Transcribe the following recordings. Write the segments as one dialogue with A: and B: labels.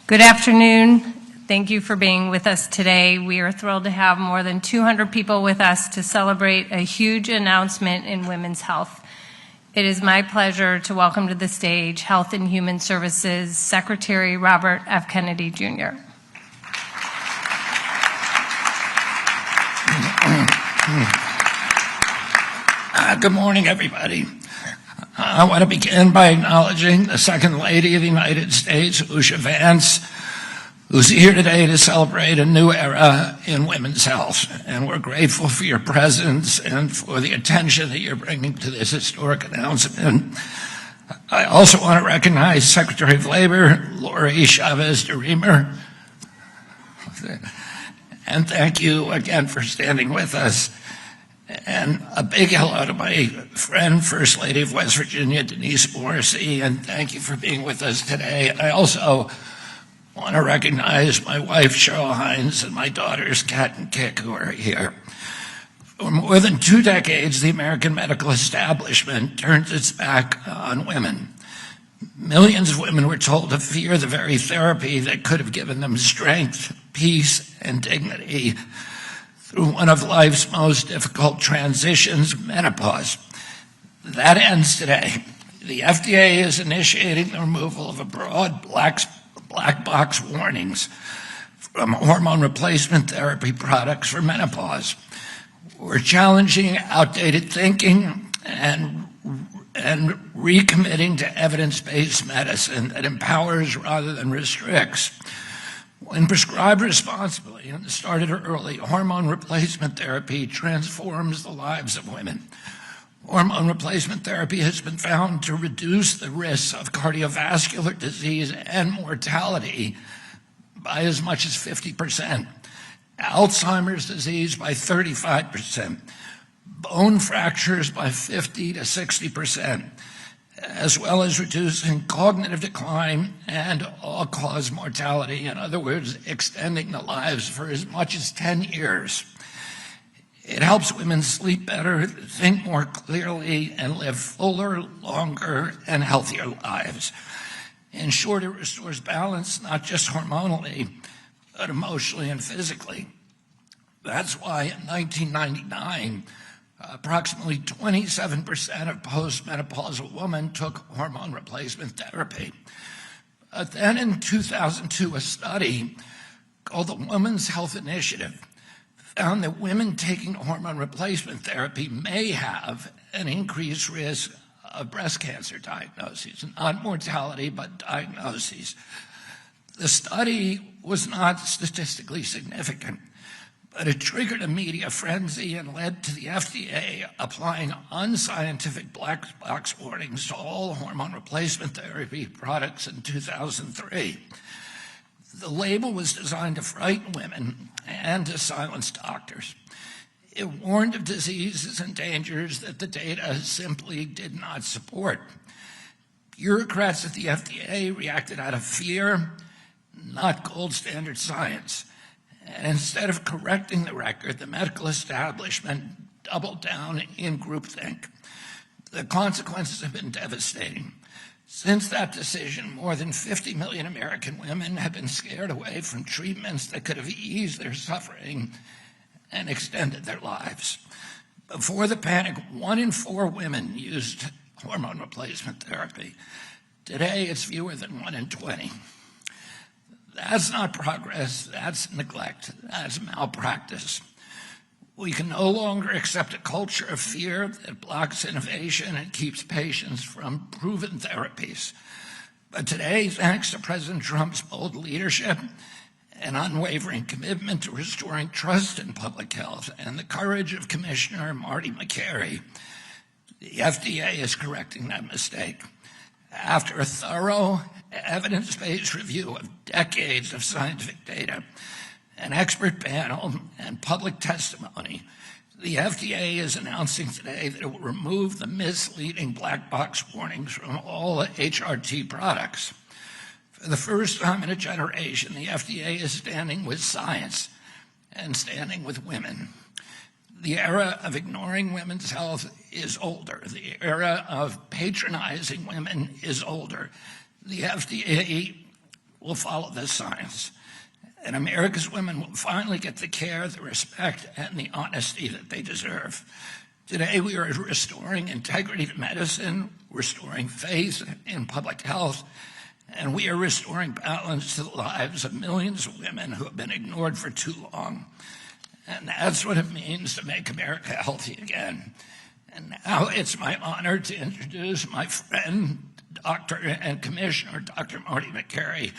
A: Good afternoon. Thank you for being with us today. We are thrilled to have more than 200 people with us to celebrate a huge announcement in women's health. It is my pleasure to welcome to the stage Health and Human Services Secretary Robert F. Kennedy, Jr.
B: Good morning, everybody. I want to begin by acknowledging the Second Lady of the United States, Usha Vance, who's here today to celebrate a new era in women's health. And we're grateful for your presence and for the attention that you're bringing to this historic announcement. I also want to recognize Secretary of Labor, Lori Chavez de Reamer. And thank you again for standing with us. And a big hello to my friend, First Lady of West Virginia, Denise Morrissey, and thank you for being with us today. I also want to recognize my wife, Cheryl Hines, and my daughters, Kat and Kik, who are here. For more than 2 decades, the American medical establishment turns its back on women. Millions of women were told to fear the very therapy that could have given them strength, peace, and dignity through one of life's most difficult transitions, menopause. That ends today. The FDA is initiating the removal of a broad black box warnings from hormone replacement therapy products for menopause. We're challenging outdated thinking and recommitting to evidence-based medicine that empowers rather than restricts. When prescribed responsibly and started early, hormone replacement therapy transforms the lives of women. Hormone replacement therapy has been found to reduce the risks of cardiovascular disease and mortality by as much as 50%, Alzheimer's disease by 35%, bone fractures by 50 to 60%, as well as reducing cognitive decline and all-cause mortality. In other words, extending the lives for as much as 10 years. It helps women sleep better, think more clearly, and live fuller, longer, and healthier lives. In short, it restores balance, not just hormonally, but emotionally and physically. That's why in 1999, approximately 27% of postmenopausal women took hormone replacement therapy. But then in 2002, a study called the Women's Health Initiative found that women taking hormone replacement therapy may have an increased risk of breast cancer diagnoses, not mortality, but diagnoses. The study was not statistically significant, but it triggered a media frenzy and led to the FDA applying unscientific black box warnings to all hormone replacement therapy products in 2003. The label was designed to frighten women and to silence doctors. It warned of diseases and dangers that the data simply did not support. Bureaucrats at the FDA reacted out of fear, not gold standard science. And instead of correcting the record, the medical establishment doubled down in groupthink. The consequences have been devastating. Since that decision, more than 50 million American women have been scared away from treatments that could have eased their suffering and extended their lives. Before the panic, 1 in 4 women used hormone replacement therapy. Today, it's fewer than 1 in 20. That's not progress, that's neglect, that's malpractice. We can no longer accept a culture of fear that blocks innovation and keeps patients from proven therapies. But today, thanks to President Trump's bold leadership and unwavering commitment to restoring trust in public health and the courage of Commissioner Marty Makary, the FDA is correcting that mistake. After a thorough, evidence-based review of decades of scientific data, an expert panel, and public testimony, the FDA is announcing today that it will remove the misleading black box warnings from all HRT products. For the first time in a generation, the FDA is standing with science and standing with women. The era of ignoring women's health is older. The era of patronizing women is older. The FDA will follow the science, and America's women will finally get the care, the respect, and the honesty that they deserve. Today, we are restoring integrity to medicine, restoring faith in public health, and we are restoring balance to the lives of millions of women who have been ignored for too long. And that's what it means to make America healthy again. And now it's my honor to introduce my friend, Dr. and Commissioner Dr. Marty Makary,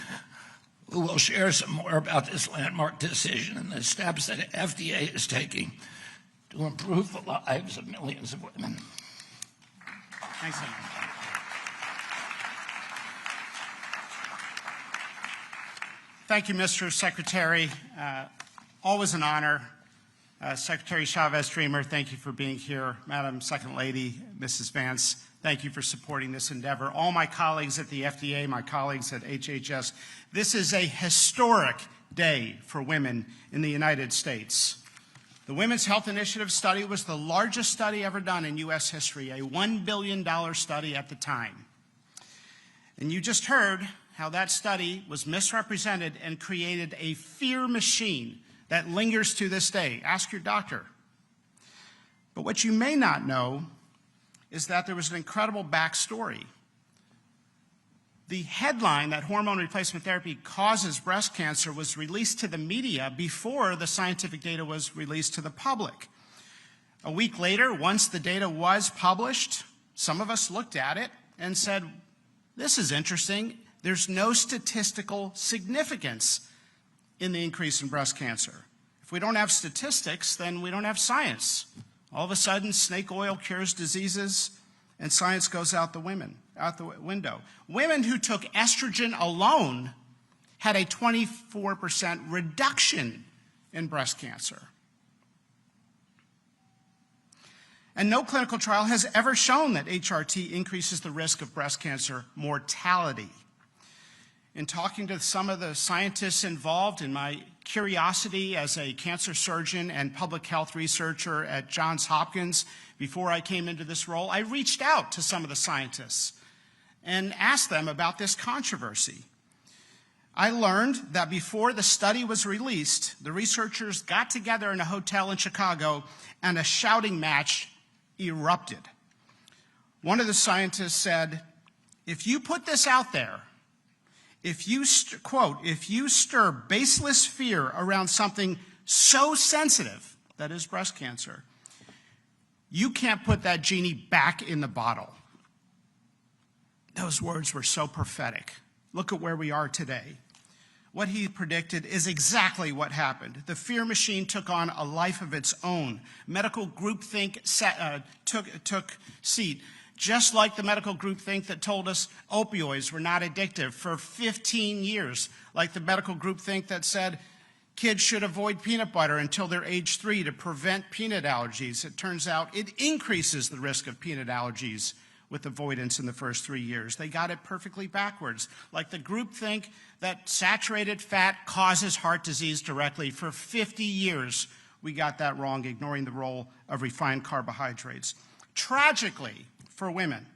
B: who will share some more about this landmark decision and the steps that FDA is taking to improve the lives of millions of women.
C: Thanks, Senator. Thank you, Mr. Secretary. Always an honor. Secretary Chavez-Dreamer, thank you for being here. Madam Second Lady, Mrs. Vance, thank you for supporting this endeavor. All my colleagues at the FDA, my colleagues at HHS, this is a historic day for women in the United States. The Women's Health Initiative study was the largest study ever done in U.S. history, a $1 billion study at the time. And you just heard how that study was misrepresented and created a fear machine that lingers to this day. Ask your doctor. But what you may not know is that there was an incredible backstory. The headline that hormone replacement therapy causes breast cancer was released to the media before the scientific data was released to the public. A week later, once the data was published, some of us looked at it and said, this is interesting. There's no statistical significance in the increase in breast cancer. If we don't have statistics, then we don't have science. All of a sudden, snake oil cures diseases, and science goes out the window. Women who took estrogen alone had a 24% reduction in breast cancer. And no clinical trial has ever shown that HRT increases the risk of breast cancer mortality. In talking to some of the scientists involved, in my curiosity as a cancer surgeon and public health researcher at Johns Hopkins before I came into this role, I reached out to some of the scientists and asked them about this controversy. I learned that before the study was released, the researchers got together in a hotel in Chicago and a shouting match erupted. One of the scientists said, "If you put this out there, if you, quote, if you stir baseless fear around something so sensitive, that is breast cancer, you can't put that genie back in the bottle." Those words were so prophetic. Look at where we are today. What he predicted is exactly what happened. The fear machine took on a life of its own. Medical groupthink took seat. Just like the medical groupthink that told us opioids were not addictive for 15 years, like the medical groupthink that said kids should avoid peanut butter until they're age 3 to prevent peanut allergies. It turns out it increases the risk of peanut allergies with avoidance in the first 3 years. They got it perfectly backwards. Like the groupthink that saturated fat causes heart disease directly. For 50 years, we got that wrong, ignoring the role of refined carbohydrates. Tragically, for women,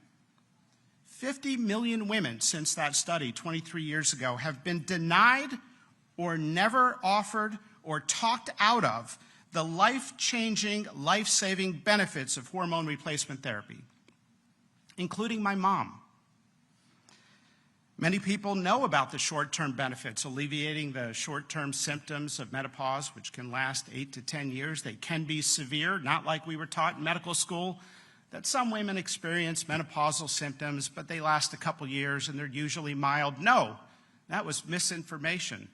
C: 50 million women since that study 23 years ago have been denied or never offered or talked out of the life-changing, life-saving benefits of hormone replacement therapy, including my mom. Many people know about the short-term benefits, alleviating the short-term symptoms of menopause, which can last 8 to 10 years. They can be severe, not like we were taught in medical school, that some women experience menopausal symptoms, but they last a couple years and they're usually mild. No, that was misinformation.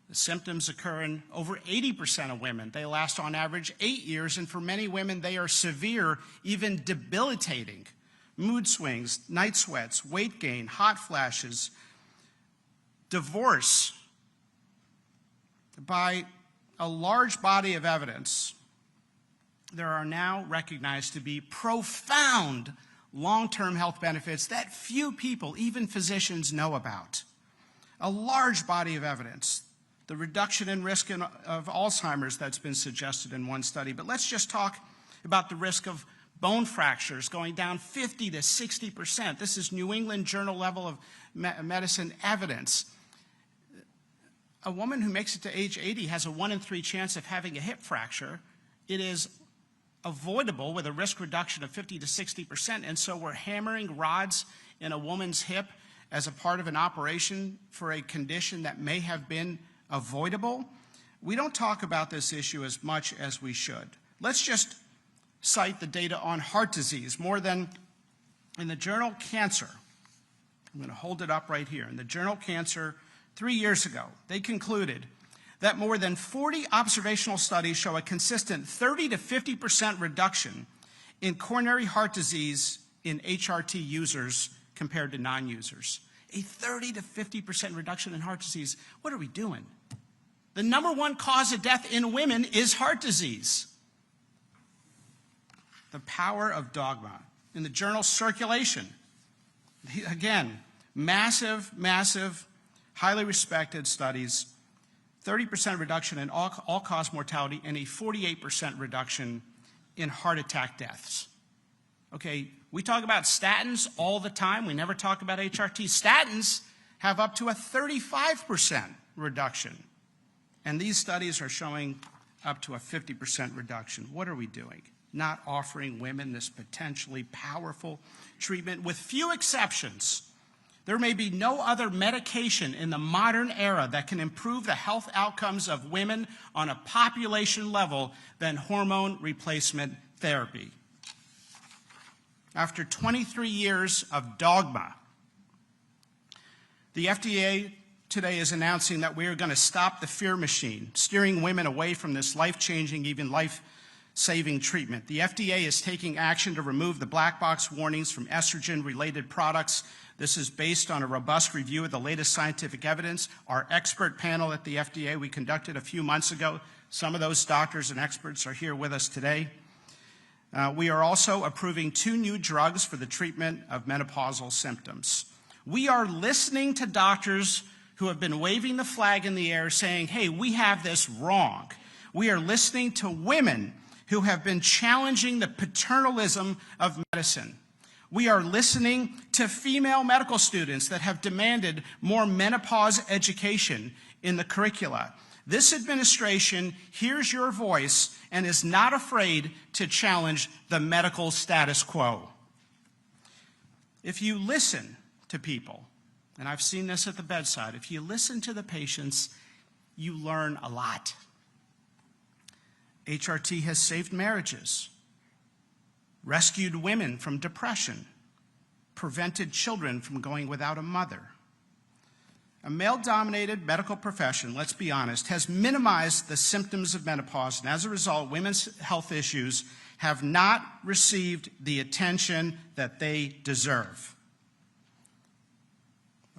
C: The symptoms occur in over 80% of women. They last on average 8 years, and for many women, they are severe, even debilitating. Mood swings, night sweats, weight gain, hot flashes, divorce. By a large body of evidence, there are now recognized to be profound long-term health benefits that few people, even physicians, know about. A large body of evidence. The reduction in risk of Alzheimer's that's been suggested in one study. But let's just talk about the risk of bone fractures going down 50 to 60%. This is New England Journal level of medicine evidence. A woman who makes it to age 80 has a 1 in 3 chance of having a hip fracture. It is avoidable with a risk reduction of 50 to 60%, and so we're hammering rods in a woman's hip as a part of an operation for a condition that may have been avoidable. We don't talk about this issue as much as we should. Let's just cite the data on heart disease. More than, in the journal Cancer, I'm going to hold it up right here. In the journal Cancer, 3 years ago, they concluded that more than 40 observational studies show a consistent 30 to 50% reduction in coronary heart disease in HRT users compared to non-users. A 30 to 50% reduction in heart disease. What are we doing? The number one cause of death in women is heart disease. The power of dogma. In the journal Circulation, again, massive, highly respected studies, 30% reduction in all-cause mortality and a 48% reduction in heart attack deaths. Okay, we talk about statins all the time. We never talk about HRT. Statins have up to a 35% reduction. And these studies are showing up to a 50% reduction. What are we doing? Not offering women this potentially powerful treatment. With few exceptions, there may be no other medication in the modern era that can improve the health outcomes of women on a population level than hormone replacement therapy. After 23 years of dogma, the FDA today is announcing that we are going to stop the fear machine, steering women away from this life-changing, even life-saving treatment. The FDA is taking action to remove the black box warnings from estrogen-related products. This is based on a robust review of the latest scientific evidence. Our expert panel at the FDA we conducted a few months ago, some of those doctors and experts are here with us today. We are also approving 2 new drugs for the treatment of menopausal symptoms. We are listening to doctors who have been waving the flag in the air saying, hey, we have this wrong. We are listening to women who have been challenging the paternalism of medicine. We are listening to female medical students that have demanded more menopause education in the curricula. This administration hears your voice and is not afraid to challenge the medical status quo. If you listen to people, and I've seen this at the bedside, if you listen to the patients, you learn a lot. HRT has saved marriages, rescued women from depression, prevented children from going without a mother. A male-dominated medical profession, let's be honest, has minimized the symptoms of menopause, and as a result, women's health issues have not received the attention that they deserve.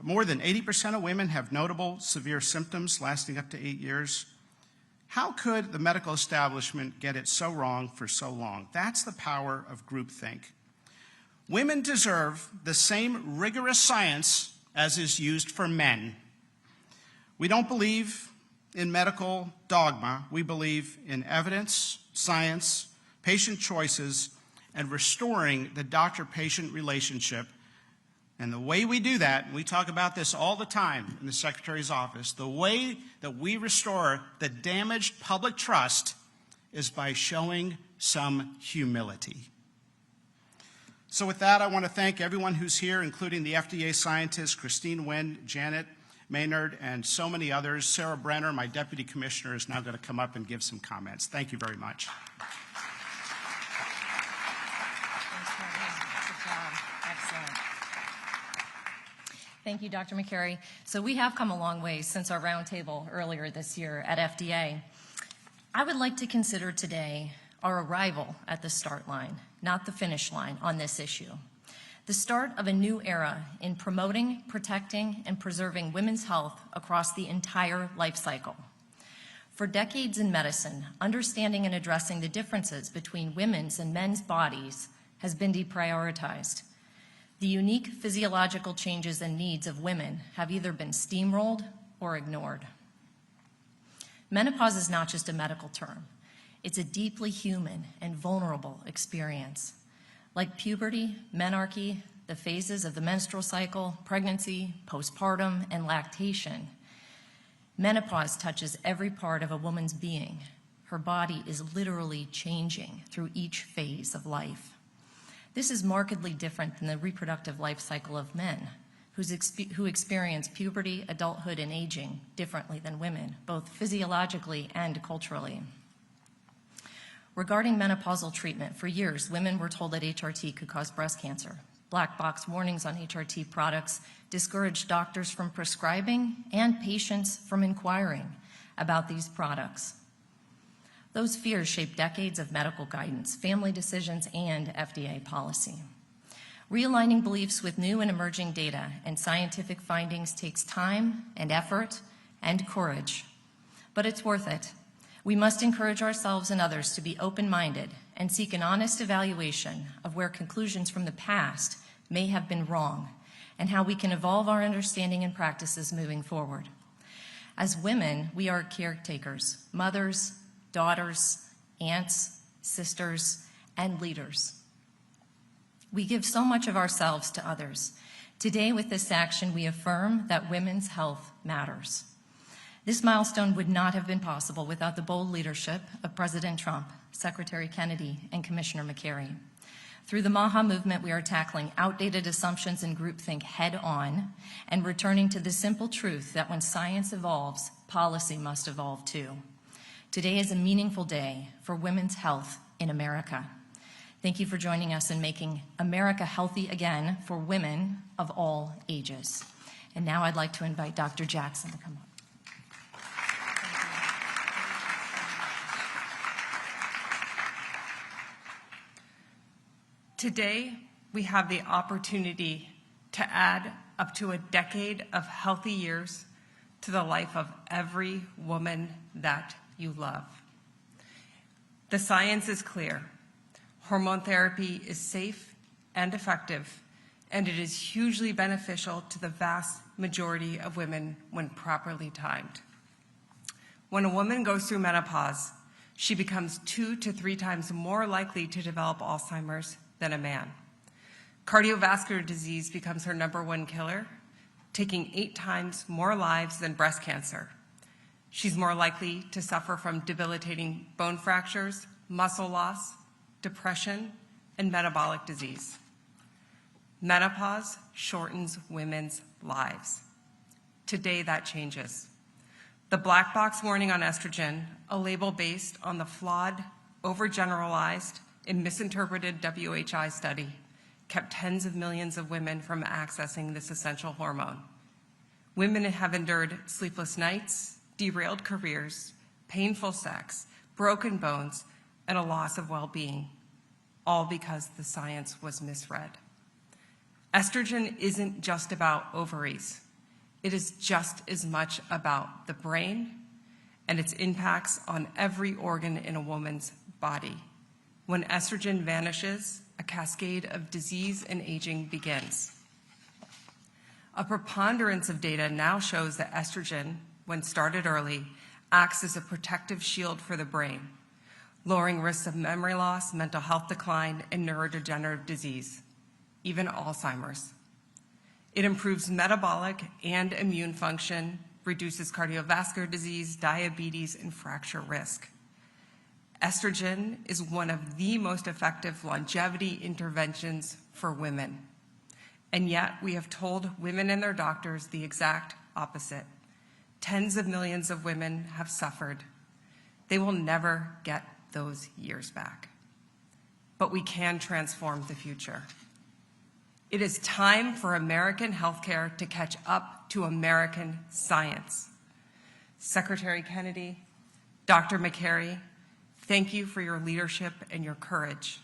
C: More than 80% of women have notable severe symptoms lasting up to 8 years. How could the medical establishment get it so wrong for so long? That's the power of groupthink. Women deserve the same rigorous science as is used for men. We don't believe in medical dogma. We believe in evidence, science, patient choices, and restoring the doctor-patient relationship. And the way we do that, and we talk about this all the time in the Secretary's office, the way that we restore the damaged public trust is by showing some humility. So with that, I want to thank everyone who's here, including the FDA scientists, Christine Wynn, Janet Maynard, and so many others. Sarah Brenner, my deputy commissioner, is now going to come up and give some comments. Thank you very much.
A: Excellent. Thank you, Dr. Makary. So we have come a long way since our roundtable earlier this year at FDA. I would like to consider today our arrival at the start line, not the finish line on this issue. The start of a new era in promoting, protecting, and preserving women's health across the entire life cycle. For decades in medicine, understanding and addressing the differences between women's and men's bodies has been deprioritized. The unique physiological changes and needs of women have either been steamrolled or ignored. Menopause is not just a medical term. It's a deeply human and vulnerable experience. Like puberty, menarche, the phases of the menstrual cycle, pregnancy, postpartum, and lactation, menopause touches every part of a woman's being. Her body is literally changing through each phase of life. This is markedly different than the reproductive life cycle of men, who experience puberty, adulthood, and aging differently than women, both physiologically and culturally. Regarding menopausal treatment, for years, women were told that HRT could cause breast cancer. Black box warnings on HRT products discouraged doctors from prescribing and patients from inquiring about these products. Those fears shaped decades of medical guidance, family decisions, and FDA policy. Realigning beliefs with new and emerging data and scientific findings takes time and effort and courage, but it's worth it. We must encourage ourselves and others to be open-minded and seek an honest evaluation of where conclusions from the past may have been wrong and how we can evolve our understanding and practices moving forward. As women, we are caretakers, mothers, daughters, aunts, sisters, and leaders. We give so much of ourselves to others. Today, with this action, we affirm that women's health matters. This milestone would not have been possible without the bold leadership of President Trump, Secretary Kennedy, and Commissioner Makary. Through the MAHA movement, we are tackling outdated assumptions and groupthink head-on and returning to the simple truth that when science evolves, policy must evolve too. Today is a meaningful day for women's health in America. Thank you for joining us in making America healthy again for women of all ages.
D: And now I'd like to invite Dr. Jackson to come up.
E: Today, we have the opportunity to add up to a decade of healthy years to the life of every woman that you love. The science is clear. Hormone therapy is safe and effective, and it is hugely beneficial to the vast majority of women when properly timed. When a woman goes through menopause, she becomes 2 to 3 times more likely to develop Alzheimer's than a man. Cardiovascular disease becomes her #1 killer, taking 8 times more lives than breast cancer. She's more likely to suffer from debilitating bone fractures, muscle loss, depression, and metabolic disease. Menopause shortens women's lives. Today, that changes. The black box warning on estrogen, a label based on the flawed, overgeneralized, and misinterpreted WHI study, kept tens of millions of women from accessing this essential hormone. Women have endured sleepless nights, derailed careers, painful sex, broken bones, and a loss of well-being, all because the science was misread. Estrogen isn't just about ovaries. It is just as much about the brain and its impacts on every organ in a woman's body. When estrogen vanishes, a cascade of disease and aging begins. A preponderance of data now shows that estrogen, when started early, acts as a protective shield for the brain, lowering risks of memory loss, mental health decline, and neurodegenerative disease, even Alzheimer's. It improves metabolic and immune function, reduces cardiovascular disease, diabetes, and fracture risk. Estrogen is one of the most effective longevity interventions for women. And yet we have told women and their doctors the exact opposite. Tens of millions of women have suffered. They will never get those years back. But we can transform the future. It is time for American healthcare to catch up to American science. Secretary Kennedy, Dr. Makary, thank you for your leadership and your courage.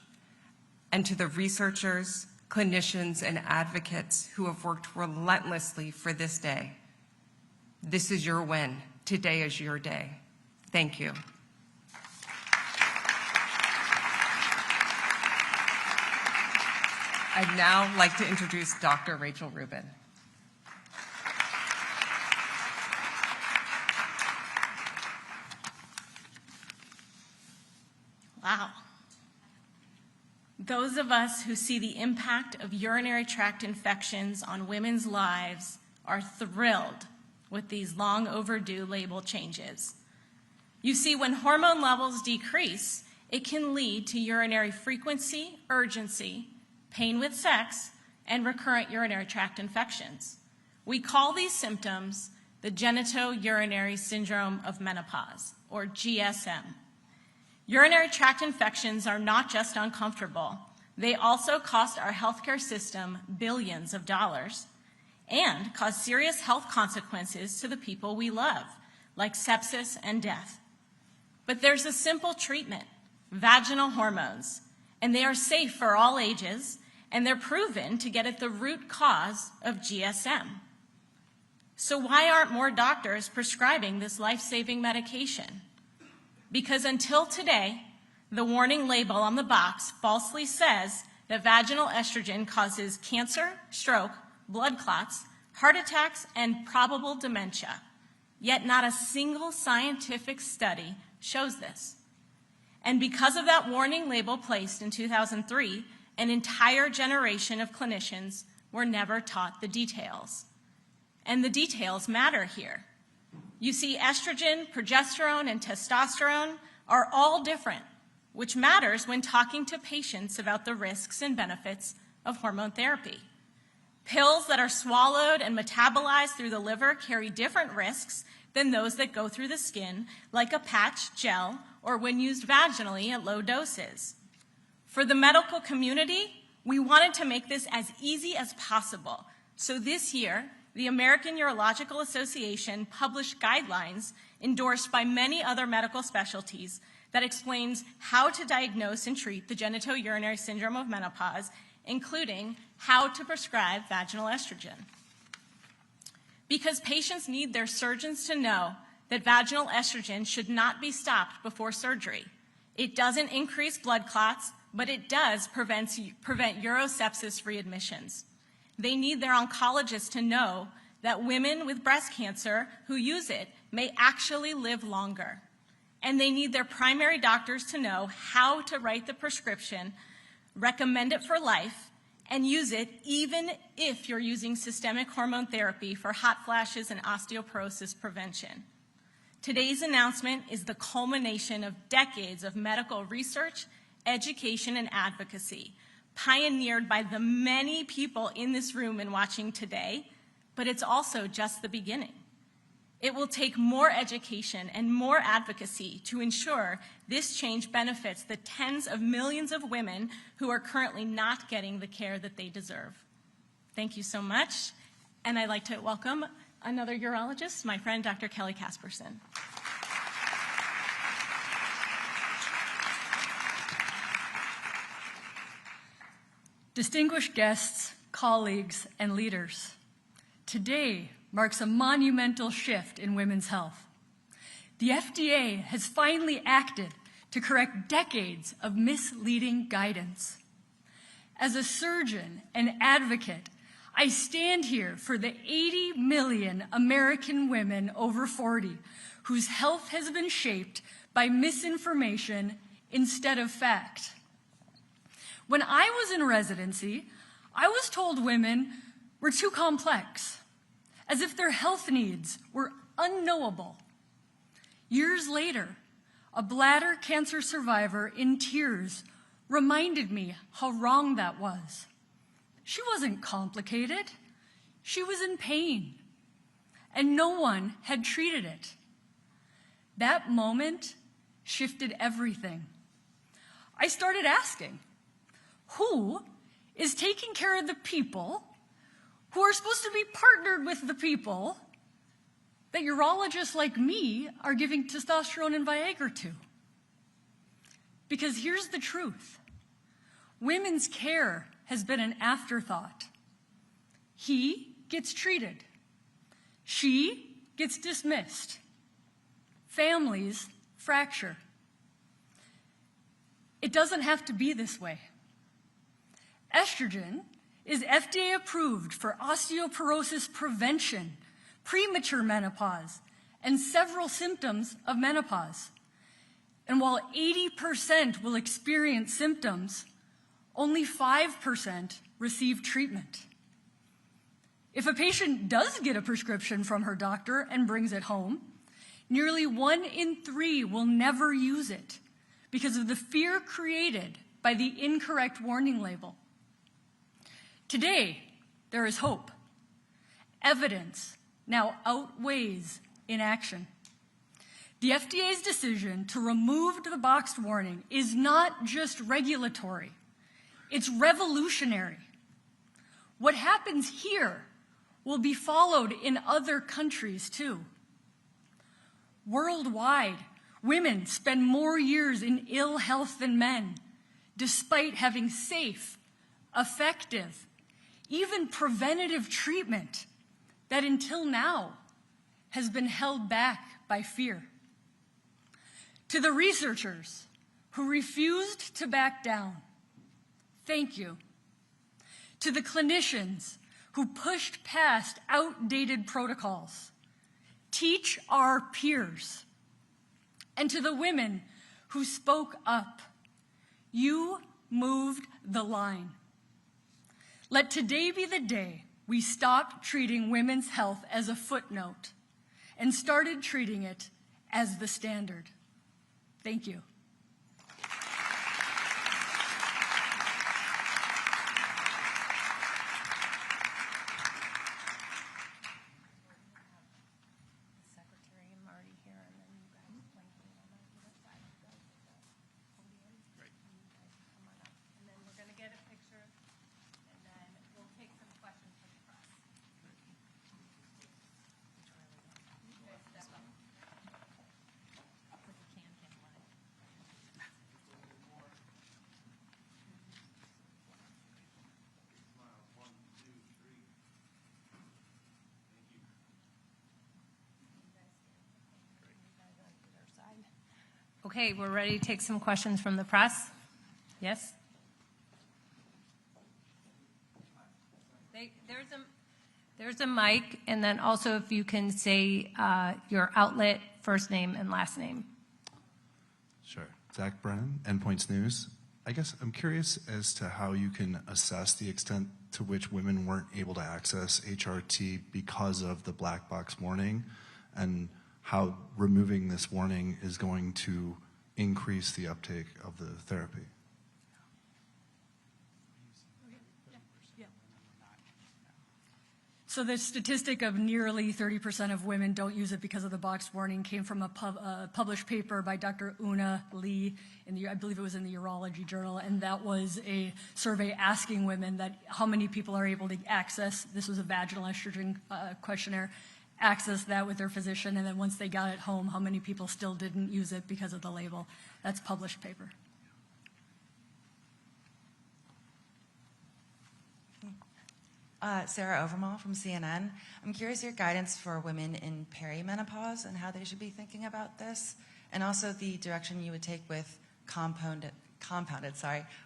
E: And to the researchers, clinicians, and advocates who have worked relentlessly for this day, this is your win. Today is your day. Thank you. I'd now like to introduce Dr. Rachel Rubin.
F: Wow. Those of us who see the impact of urinary tract infections on women's lives are thrilled with these long overdue label changes. You see, when hormone levels decrease, it can lead to urinary frequency, urgency, pain with sex, and recurrent urinary tract infections. We call these symptoms the genitourinary syndrome of menopause, or GSM. Urinary tract infections are not just uncomfortable, they also cost our healthcare system billions of dollars and cause serious health consequences to the people we love, like sepsis and death. But there's a simple treatment, vaginal hormones, and they are safe for all ages, and they're proven to get at the root cause of GSM. So why aren't more doctors prescribing this life-saving medication? Because until today, the warning label on the box falsely says that vaginal estrogen causes cancer, stroke, blood clots, heart attacks, and probable dementia. Yet not a single scientific study shows this. And because of that warning label placed in 2003, an entire generation of clinicians were never taught the details. And the details matter here. You see, estrogen, progesterone, and testosterone are all different, which matters when talking to patients about the risks and benefits of hormone therapy. Pills that are swallowed and metabolized through the liver carry different risks than those that go through the skin, like a patch, gel, or when used vaginally at low doses. For the medical community, we wanted to make this as easy as possible. So this year, the American Urological Association published guidelines endorsed by many other medical specialties that explains how to diagnose and treat the genitourinary syndrome of menopause, including how to prescribe vaginal estrogen. Because patients need their surgeons to know that vaginal estrogen should not be stopped before surgery. It doesn't increase blood clots, but it does prevent urosepsis readmissions. They need their oncologists to know that women with breast cancer who use it may actually live longer. And they need their primary doctors to know how to write the prescription, recommend it for life, and use it even if you're using systemic hormone therapy for hot flashes and osteoporosis prevention. Today's announcement is the culmination of decades of medical research, education, and advocacy, pioneered by the many people in this room and watching today, but it's also just the beginning. It will take more education and more advocacy to ensure this change benefits the tens of millions of women who are currently not getting the care that they deserve. Thank you so much, and I'd like to welcome another urologist, my friend Dr. Kelly Casperson.
G: Distinguished guests, colleagues, and leaders, today marks a monumental shift in women's health. The FDA has finally acted to correct decades of misleading guidance. As a surgeon and advocate, I stand here for the 80 million American women over 40 whose health has been shaped by misinformation instead of fact. When I was in residency, I was told women were too complex, as if their health needs were unknowable. Years later, a bladder cancer survivor in tears reminded me how wrong that was. She wasn't complicated. She was in pain, and no one had treated it. That moment shifted everything. I started asking, who is taking care of the people who are supposed to be partnered with the people that urologists like me are giving testosterone and Viagra to? Because here's the truth. Women's care has been an afterthought. He gets treated. She gets dismissed. Families fracture. It doesn't have to be this way. Estrogen is FDA approved for osteoporosis prevention, premature menopause, and several symptoms of menopause. And while 80% will experience symptoms, only 5% receive treatment. If a patient does get a prescription from her doctor and brings it home, nearly 1 in 3 will never use it because of the fear created by the incorrect warning label. Today, there is hope. Evidence now outweighs inaction. The FDA's decision to remove the boxed warning is not just regulatory, it's revolutionary. What happens here will be followed in other countries too. Worldwide, women spend more years in ill health than men, despite having safe, effective, even preventative treatment that until now has been held back by fear. To the researchers who refused to back down, thank you. To the clinicians who pushed past outdated protocols, teach our peers. And to the women who spoke up, you moved the line. Let today be the day we stopped treating women's health as a footnote and started treating it as the standard. Thank you.
A: Okay, we're ready to take some questions from the press. Yes? There's a mic, and then also if you can say your outlet, first name, and last name.
H: Sure. Zach Brennan, Endpoints News. I guess I'm curious as to how you can assess the extent to which women weren't able to access HRT because of the black box warning, and how removing this warning is going to increase the uptake of the therapy.
G: So the statistic of nearly 30% of women don't use it because of the box warning came from a published paper by Dr. Una Lee, I believe it was in the Urology Journal, and that was a survey asking women that how many people are able to access, this was a vaginal estrogen questionnaire, access that with their physician, and then once they got it home, how many people still didn't use it because of the label. That's published paper.
I: Sarah Overmall from CNN. I'm curious your guidance for women in perimenopause and how they should be thinking about this, and also the direction you would take with compounded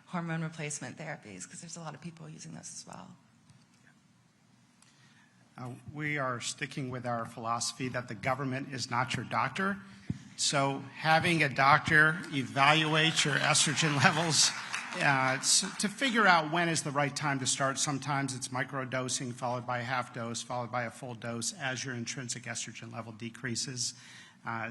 I: hormone replacement therapies, because there's a lot of people using this as well.
C: We are sticking with our philosophy that the government is not your doctor. So having a doctor evaluate your estrogen levels to figure out when is the right time to start. Sometimes it's microdosing followed by a half dose, followed by a full dose as your intrinsic estrogen level decreases.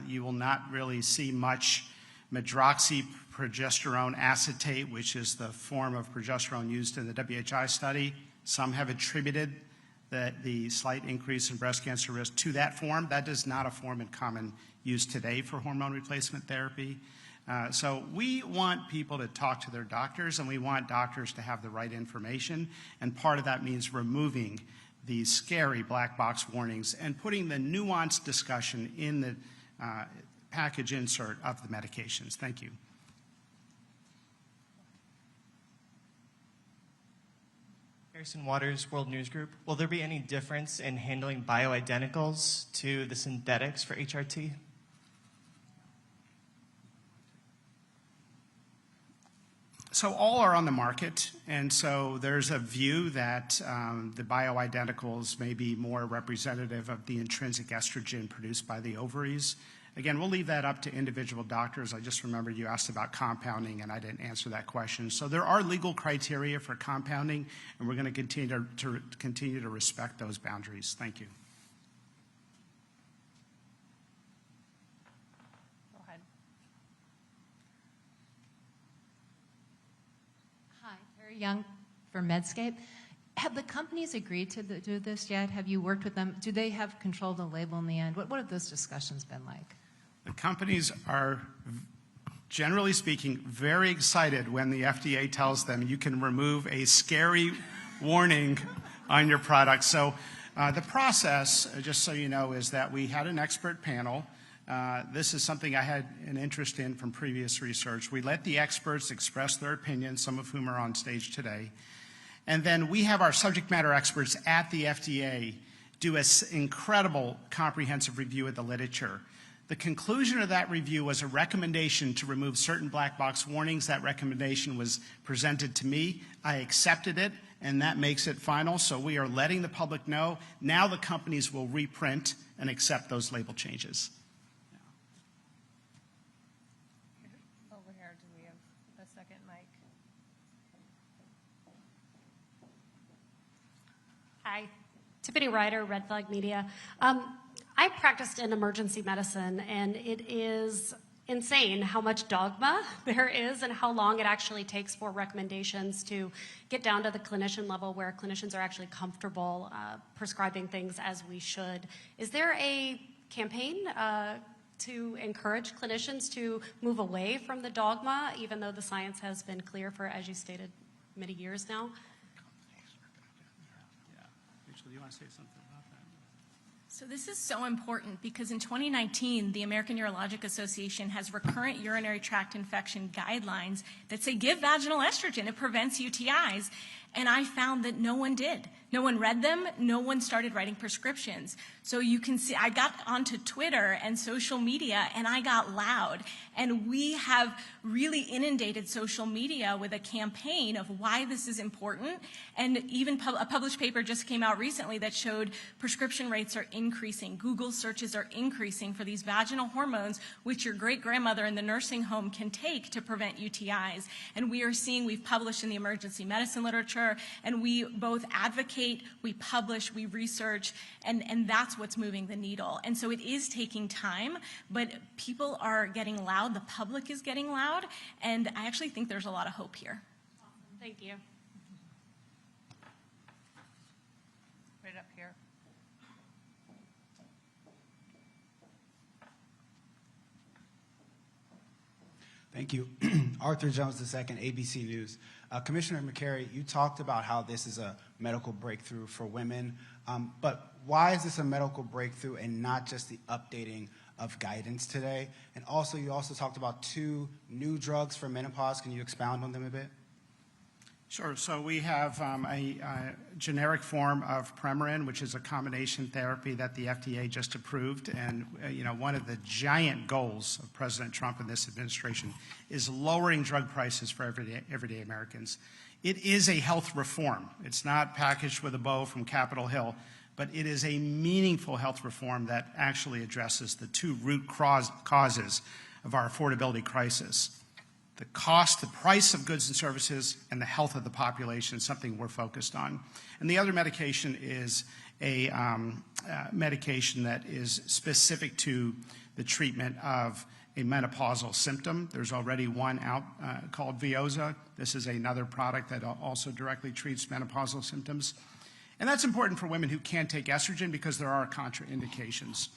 C: You will not really see much medroxyprogesterone acetate, which is the form of progesterone used in the WHI study. Some have attributed the slight increase in breast cancer risk to that form. That is not a form in common use today for hormone replacement therapy. So we want people to talk to their doctors, and we want doctors to have the right information, and part of that means removing these scary black box warnings and putting the nuanced discussion in the package insert of the medications. Thank you.
J: Harrison Waters, World News Group. Will there be any difference in handling bioidenticals to the synthetics for HRT?
C: So all are on the market, and so there's a view that the bioidenticals may be more representative of the intrinsic estrogen produced by the ovaries. Again, we'll leave that up to individual doctors. I just remembered you asked about compounding, and I didn't answer that question. So there are legal criteria for compounding, and we're going to continue to respect those boundaries. Thank you.
K: Young for Medscape. Have the companies agreed to do this yet? Have you worked with them? Do they have control of the label in the end? What have those discussions been like?
C: The companies are, generally speaking, very excited when the FDA tells them you can remove a scary warning on your product. So the process, just so you know, is that we had an expert panel. This is something I had an interest in from previous research. We let the experts express their opinions, some of whom are on stage today. And then we have our subject matter experts at the FDA do an incredible comprehensive review of the literature. The conclusion of that review was a recommendation to remove certain black box warnings. That recommendation was presented to me. I accepted it, and that makes it final. So we are letting the public know. Now the companies will reprint and accept those label changes.
A: Over here, do we have a second mic?
L: Hi, Tiffany Ryder, Red Flag Media. I practiced in emergency medicine, and it is insane how much dogma there is and how long it actually takes for recommendations to get down to the clinician level where clinicians are actually comfortable prescribing things as we should. Is there a campaign to encourage clinicians to move away from the dogma, even though the science has been clear for, as you stated, many years now?
C: Yeah. Rachel, do you want to say something about that?
F: So this is so important because in 2019, the American Urologic Association has recurrent urinary tract infection guidelines that say give vaginal estrogen. It prevents UTIs. And I found that no one did. No one read them. No one started writing prescriptions. So you can see, I got onto Twitter and social media, and I got loud. And we have really inundated social media with a campaign of why this is important. And even a published paper just came out recently that showed prescription rates are increasing. Google searches are increasing for these vaginal hormones, which your great-grandmother in the nursing home can take to prevent UTIs. And we are seeing, we've published in the emergency medicine literature, and we both advocate, we publish, we research, and that's what's moving the needle. And so it is taking time, but people are getting loud, the public is getting loud, and I actually think there's a lot of hope here.
L: Awesome. Thank you.
A: Right up here.
M: Thank you. Arthur Jones II, ABC News. Commissioner Makary, you talked about how this is a medical breakthrough for women, but why is this a medical breakthrough and not just the updating of guidance today? And also, you also talked about 2 new drugs for menopause. Can you expound on them a bit?
C: Sure. So we have a generic form of Premarin, which is a combination therapy that the FDA just approved. And one of the giant goals of President Trump and this administration is lowering drug prices for everyday Americans. It is a health reform. It's not packaged with a bow from Capitol Hill, but it is a meaningful health reform that actually addresses the 2 root causes of our affordability crisis. The cost, the price of goods and services, and the health of the population is something we're focused on. And the other medication is a medication that is specific to the treatment of a menopausal symptom. There's already one out called Veoza. This is another product that also directly treats menopausal symptoms. And that's important for women who can't take estrogen because there are contraindications.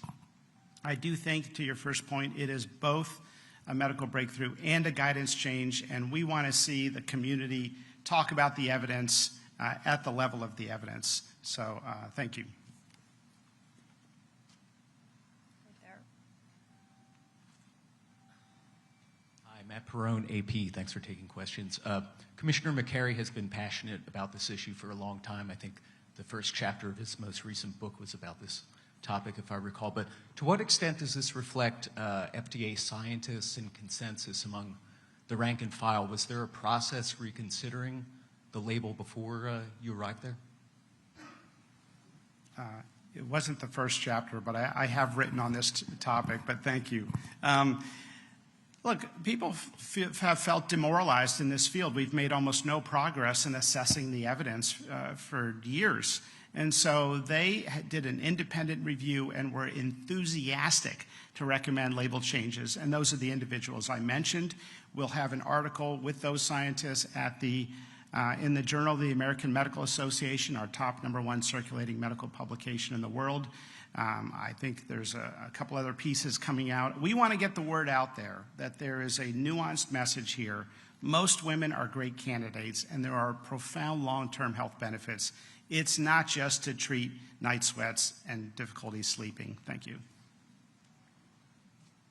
C: I do think, to your first point, it is both a medical breakthrough and a guidance change, and we want to see the community talk about the evidence at the level of the evidence. So thank you.
A: Right there.
N: Hi, Matt Perrone, AP. Thanks for taking questions. Commissioner Makary has been passionate about this issue for a long time. I think the first chapter of his most recent book was about this topic, if I recall. But to what extent does this reflect FDA scientists and consensus among the rank and file? Was there a process reconsidering the label before you arrived there?
C: It wasn't the first chapter, but I have written on this topic, but thank you. Look, people have felt demoralized in this field. We've made almost no progress in assessing the evidence for years. And so they did an independent review and were enthusiastic to recommend label changes. And those are the individuals I mentioned. We'll have an article with those scientists at in the Journal of the American Medical Association, our top #1 circulating medical publication in the world. I think there's a couple other pieces coming out. We want to get the word out there that there is a nuanced message here. Most women are great candidates, and there are profound long-term health benefits. It's not just to treat night sweats and difficulty sleeping. Thank you.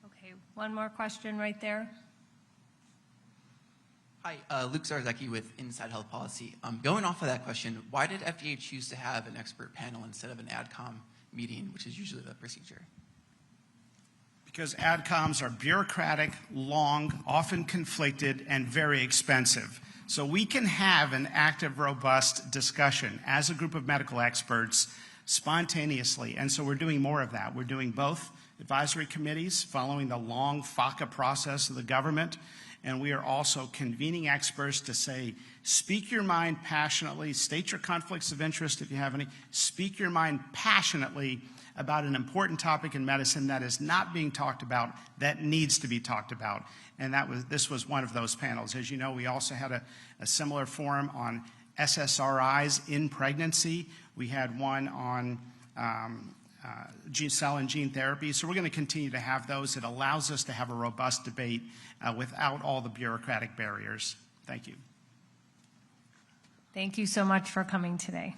A: Okay, one more question right there.
O: Hi, Luke Zarzaki with Inside Health Policy. Going off of that question, why did FDA choose to have an expert panel instead of an AdCom meeting, which is usually the procedure?
C: Because AdComs are bureaucratic, long, often conflicted, and very expensive. So we can have an active, robust discussion as a group of medical experts spontaneously. And so we're doing more of that. We're doing both advisory committees following the long FACA process of the government. And we are also convening experts to say, speak your mind passionately, state your conflicts of interest if you have any, speak your mind passionately about an important topic in medicine that is not being talked about, that needs to be talked about. And this was one of those panels. As you know, we also had a similar forum on SSRIs in pregnancy. We had one on cell and gene therapy. So we're going to continue to have those. It allows us to have a robust debate without all the bureaucratic barriers. Thank you.
A: Thank you so much for coming today.